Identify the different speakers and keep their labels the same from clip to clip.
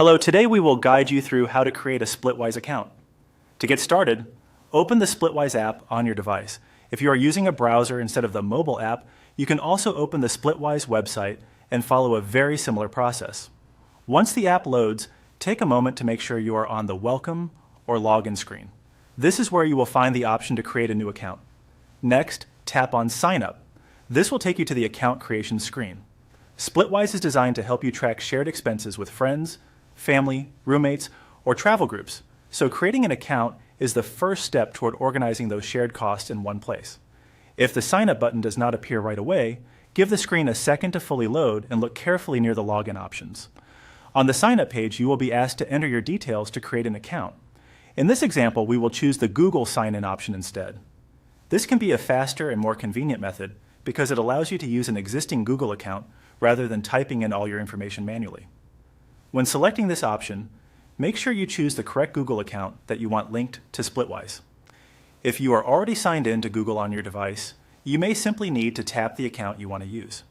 Speaker 1: Hello, today we will guide you through how to create a Splitwise account. To get started, open the Splitwise app on your device. If you are using a browser instead of the mobile app, you can also open the Splitwise website and follow a very similar process. Once the app loads, take a moment to make sure you are on the Welcome or Login screen. This is where you will find the option to create a new account. Next, tap on Sign Up. This will take you to the account creation screen. Splitwise is designed to help you track shared expenses with friends, family, roommates, or travel groups, so creating an account is the first step toward organizing those shared costs in one place. If the Sign Up button does not appear right away, give the screen a second to fully load and look carefully near the login options. On the Sign Up page, you will be asked to enter your details to create an account. In this example, we will choose the Google Sign-In option instead. This can be a faster and more convenient method because it allows you to use an existing Google account rather than typing in all your information manually. When selecting this option, make sure you choose the correct Google account that you want linked to Splitwise. If you are already signed in to Google on your device, you may simply need to tap the account you want to use.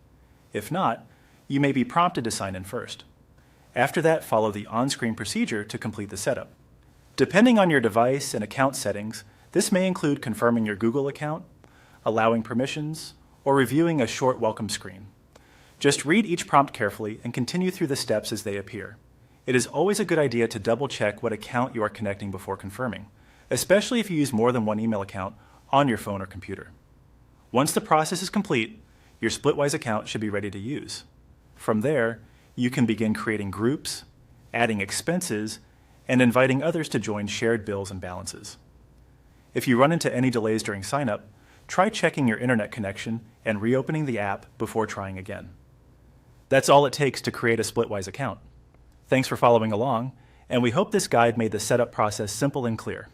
Speaker 1: If not, you may be prompted to sign in first. After that, follow the on-screen procedure to complete the setup. Depending on your device and account settings, this may include confirming your Google account, allowing permissions, or reviewing a short welcome screen. Just read each prompt carefully and continue through the steps as they appear. It is always a good idea to double-check what account you are connecting before confirming, especially if you use more than one email account on your phone or computer. Once the process is complete, your Splitwise account should be ready to use. From there, you can begin creating groups, adding expenses, and inviting others to join shared bills and balances. If you run into any delays during sign-up, try checking your internet connection and reopening the app before trying again. That's all it takes to create a Splitwise account. Thanks for following along, and we hope this guide made the setup process simple and clear.